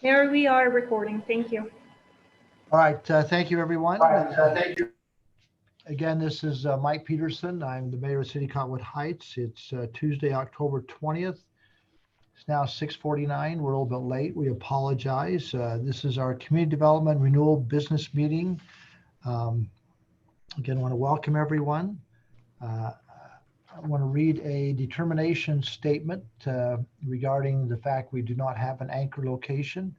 Mayor, we are recording. Thank you. All right, thank you, everyone. Thank you. Again, this is Mike Peterson. I'm the mayor of City Cottonwood Heights. It's Tuesday, October 20th. It's now 6:49. We're a little bit late. We apologize. This is our Community Development Renewal Business Meeting. Again, I want to welcome everyone. I want to read a determination statement regarding the fact we do not have an anchor location.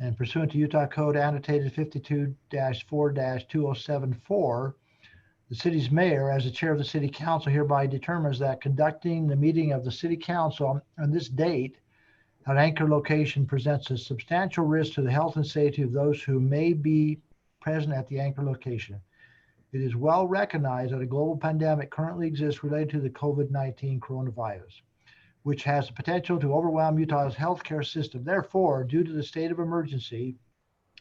And pursuant to Utah Code annotated 52-4-2074, the city's mayor, as the chair of the city council, hereby determines that conducting the meeting of the city council on this date at an anchor location presents a substantial risk to the health and safety of those who may be present at the anchor location. It is well recognized that a global pandemic currently exists related to the COVID-19 coronavirus, which has the potential to overwhelm Utah's healthcare system. Therefore, due to the state of emergency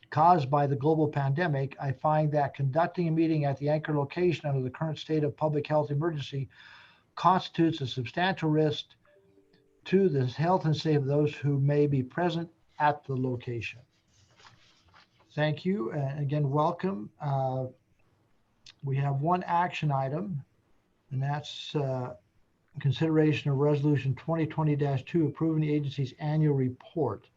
caused by the global pandemic, I find that conducting a meeting at the anchor location under the current state of public health emergency constitutes a substantial risk to the health and safety of those who may be present at the location. Thank you, and again, welcome. We have one action item, and that's consideration of resolution 2020-2 approving the agency's annual report.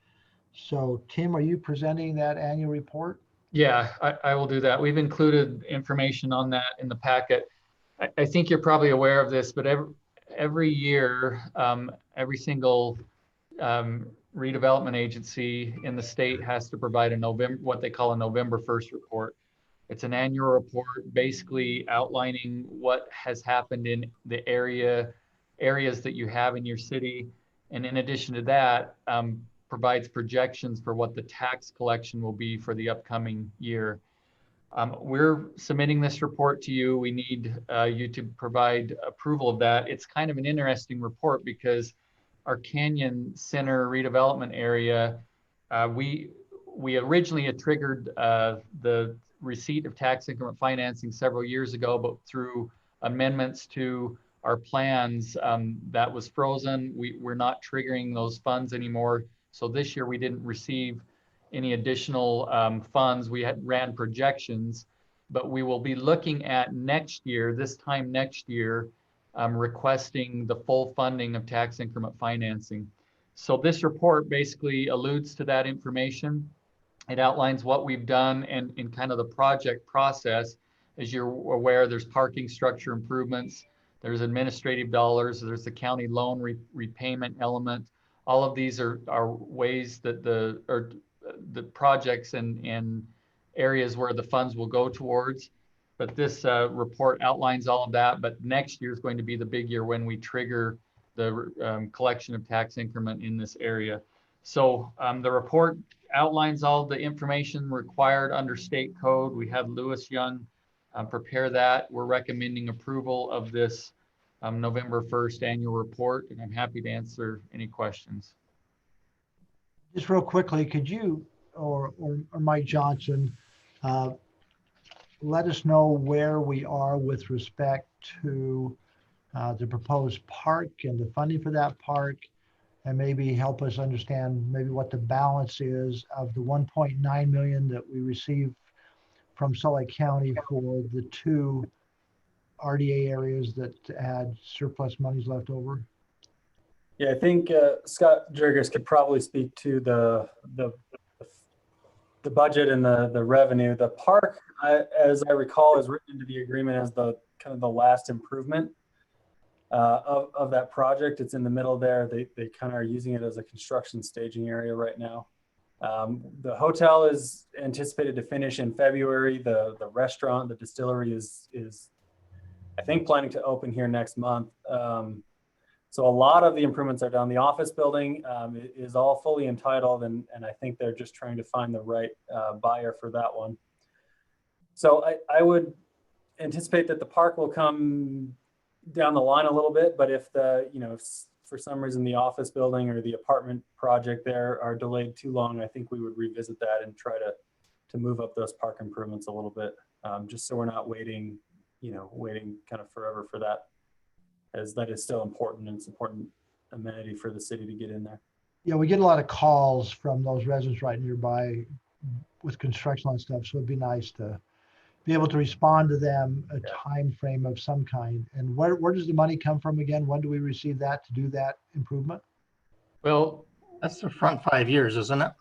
So Tim, are you presenting that annual report? Yeah, I will do that. We've included information on that in the packet. I think you're probably aware of this, but every year, every single redevelopment agency in the state has to provide what they call a November 1st report. It's an annual report basically outlining what has happened in the areas that you have in your city. And in addition to that, provides projections for what the tax collection will be for the upcoming year. We're submitting this report to you. We need you to provide approval of that. It's kind of an interesting report because our Canyon Center redevelopment area, we originally had triggered the receipt of tax increment financing several years ago, but through amendments to our plans, that was frozen. We're not triggering those funds anymore. So this year we didn't receive any additional funds. We ran projections, but we will be looking at this time next year, requesting the full funding of tax increment financing. So this report basically alludes to that information. It outlines what we've done and in kind of the project process. As you're aware, there's parking structure improvements, there's administrative dollars, there's the county loan repayment element. All of these are ways that the projects and areas where the funds will go towards. But this report outlines all of that. But next year is going to be the big year when we trigger the collection of tax increment in this area. So the report outlines all the information required under state code. We had Lewis Young prepare that. We're recommending approval of this November 1st annual report, and I'm happy to answer any questions. Just real quickly, could you or Mike Johnson let us know where we are with respect to the proposed park and the funding for that park, and maybe help us understand maybe what the balance is of the 1.9 million that we received from Salt Lake County for the two RDA areas that had surplus monies left over? Yeah, I think Scott Jurgis could probably speak to the budget and the revenue. The park, as I recall, is written into the agreement as the kind of the last improvement of that project. It's in the middle there. They kind of are using it as a construction staging area right now. The hotel is anticipated to finish in February. The restaurant, the distillery is I think planning to open here next month. So a lot of the improvements are done. The office building is all fully entitled, and I think they're just trying to find the right buyer for that one. So I would anticipate that the park will come down the line a little bit, but if if for some reason the office building or the apartment project there are delayed too long, I think we would revisit that and try to move up those park improvements a little bit, just so we're not waiting kind of forever for that, as that is still important, and it's an important amenity for the city to get in there. Yeah, we get a lot of calls from those residents right nearby with construction and stuff. So it'd be nice to be able to respond to them a time frame of some kind. And where does the money come from again? When do we receive that to do that improvement? Well, That's the front 5 years, isn't it?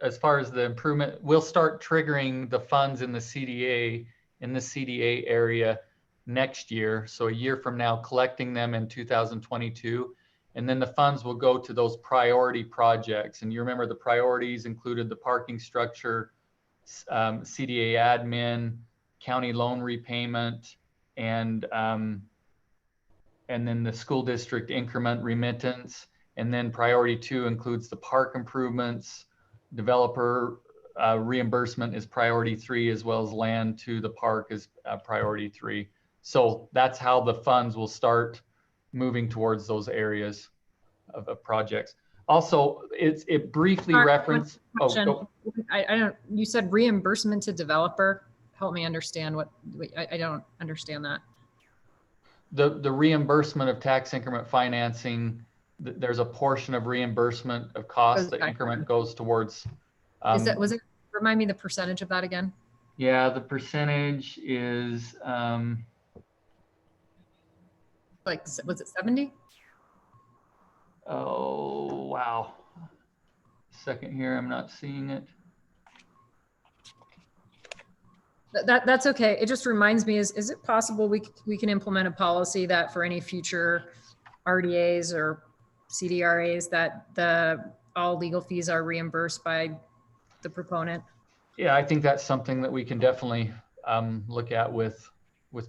as far as the improvement, we'll start triggering the funds in the CDA area next year. So a year from now, collecting them in 2022. And then the funds will go to those priority projects. And you remember the priorities included the parking structure, CDA admin, county loan repayment, and then the school district increment remittance. And then priority 2 includes the park improvements, developer reimbursement is priority 3, as well as land to the park is priority 3. So that's how the funds will start moving towards those areas of projects. Also, it briefly referenced. I don't. You said reimbursement to developer. Help me understand what. I don't understand that. The reimbursement of tax increment financing. There's a portion of reimbursement of cost that increment goes towards. Was it? Remind me the percentage of that again. Yeah, the percentage is. Like, was it 70? Oh, wow. Second here, I'm not seeing it. That's okay. It just reminds me, is it possible we can implement a policy that for any future RDAs or CDRAs that all legal fees are reimbursed by the proponent? Yeah, I think that's something that we can definitely look at with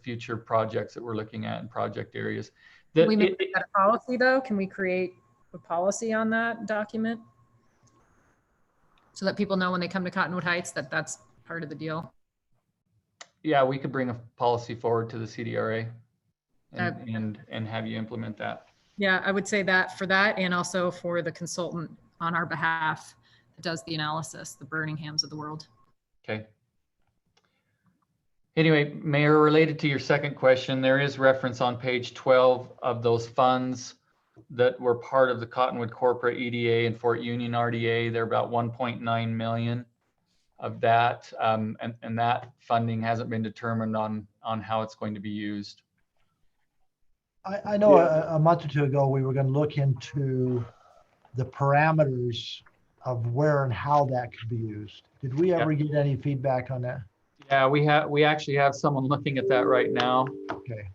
future projects that we're looking at in project areas. Can we make that a policy though? Can we create a policy on that document so that people know when they come to Cottonwood Heights that that's part of the deal? Yeah, we could bring a policy forward to the CDRA and have you implement that. Yeah, I would say that for that, and also for the consultant on our behalf that does the analysis, the Birminghams of the world. Okay. Anyway, Mayor, related to your second question, there is reference on page 12 of those funds that were part of the Cottonwood Corporate EDA and Fort Union RDA. They're about 1.9 million of that, and that funding hasn't been determined on how it's going to be used. I know a month or two ago, we were going to look into the parameters of where and how that could be used. Did we ever get any feedback on that? Yeah, we actually have someone looking at that right now. Okay.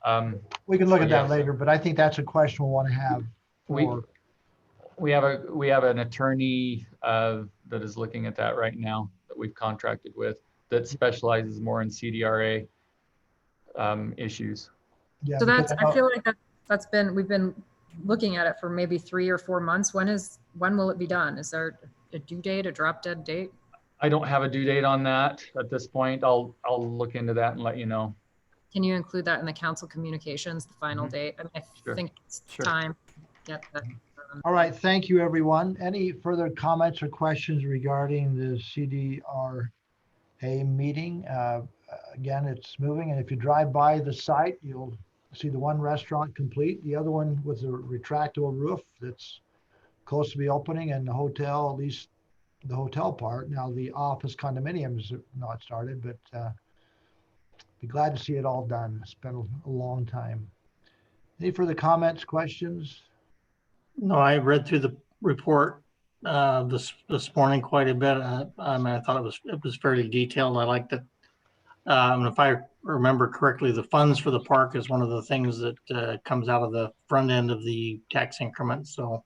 We can look at that later, but I think that's a question we'll want to have. We have an attorney that is looking at that right now that we've contracted with that specializes more in CDRA issues. Yeah, so I feel like we've been looking at it for maybe 3 or 4 months. When will it be done? Is there a due date, a drop dead date? I don't have a due date on that at this point. I'll look into that and let you know. Can you include that in the council communications, the final date? I mean, I think it's time to get that. All right, thank you, everyone. Any further comments or questions regarding the CDRA meeting? Again, it's moving, and if you drive by the site, you'll see the one restaurant complete, the other one with a retractable roof that's close to be opening, and the hotel, at least the hotel part. Now the office condominiums are not started, but be glad to see it all done. It's been a long time. Any further comments, questions? No, I read through the report this morning quite a bit. I mean, I thought it was fairly detailed. I liked it. If I remember correctly, the funds for the park is one of the things that comes out of the front end of the tax increment. So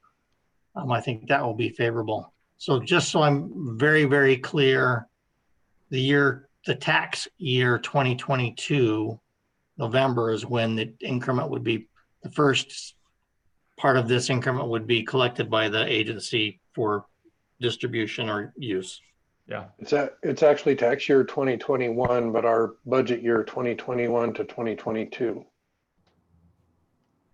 I think that will be favorable. So just so I'm very, very clear, the tax year 2022, November is when the increment would be, the first part of this increment would be collected by the agency for distribution or use. Yeah. It's actually tax year 2021, but our budget year 2021 to 2022.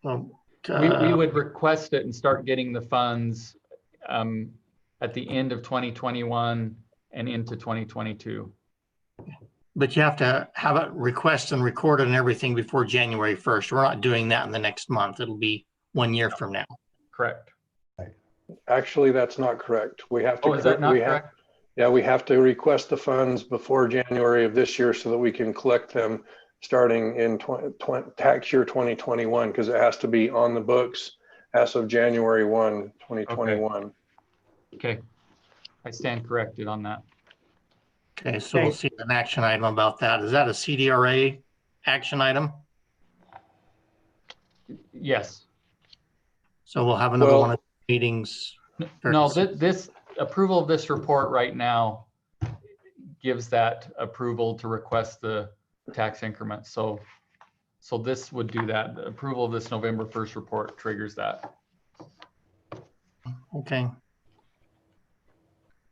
We would request it and start getting the funds at the end of 2021 and into 2022. But you have to have it request and recorded and everything before January 1st. We're not doing that in the next month. It'll be 1 year from now. correct. Actually, that's not correct. We have to. Oh, is that not we have- correct? Yeah, we have to request the funds before January of this year so that we can collect them starting in tax year 2021, because it has to be on the books as of January 1, 2021. Okay, I stand corrected on that. Okay, so we'll see an action item about that. Is that a CDRA action item? Yes. So we'll have another Well- one of the meetings. No, this approval of this report right now gives that approval to request the tax increment. So this would do that. The approval of this November 1st report triggers that. Okay.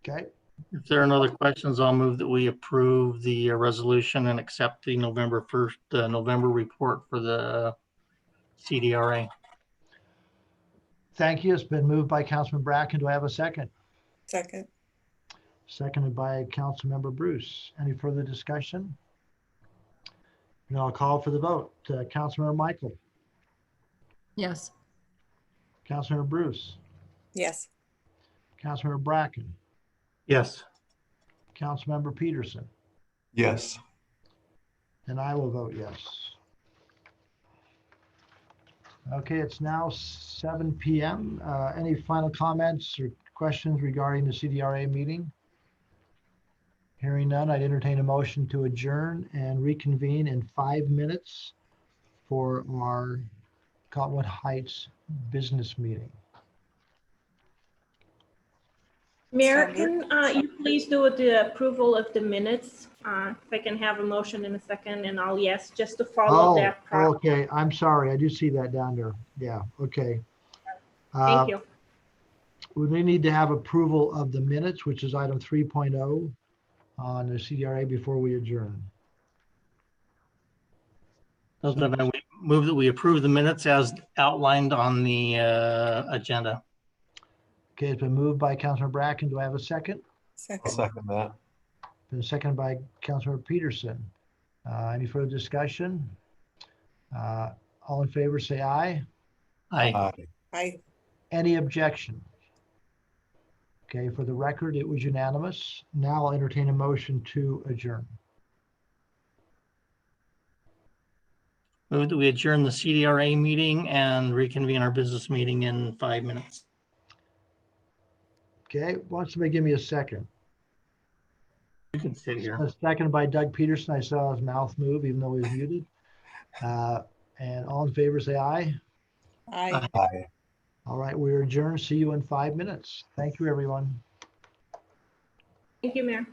Okay, If there are no other questions, I'll move that we approve the resolution and accept the November 1st, November report for the CDRA. thank you. It's been moved by Councilman Bracken. Do I have a second? Second. Seconded by Councilmember Bruce. Any further discussion? And I'll call for the vote. Councilmember Michael, Yes. Councilmember Bruce, Yes. Councilmember Bracken, Yes. Councilmember Peterson, Yes. and I will vote yes. Okay, it's now 7 p.m. Any final comments or questions regarding the CDRA meeting? Hearing none, I'd entertain a motion to adjourn and reconvene in 5 minutes for our Cottonwood Heights business meeting. Mayor, So moved. can you please do the approval of the minutes? If I can have a motion in a second, and I'll yes, just to follow Oh, that process. okay. I'm sorry. I do see that down there. Yeah, okay. Thank you. We need to have approval of the minutes, which is item 3.0 on the CDRA before we adjourn. We move that we approve the minutes as outlined on the agenda. Okay, it's been moved by Councilor Bracken. Do I have a second? I'll Second. second that. Been seconded by Councilor Peterson. Any further discussion? All in favor, say aye. Aye. Aye. Aye. Any objection? Okay, for the record, it was unanimous. Now I'll entertain a motion to adjourn. Move that we adjourn the CDRA meeting and reconvene our business meeting in 5 minutes. Okay, why don't somebody give me a second? You can sit here. A second by Doug Peterson. I saw his mouth move even though he was muted. And all in favor, say aye. Aye. Aye. All right, we're adjourned. See you in 5 minutes. Thank you, everyone. Thank you, Mayor.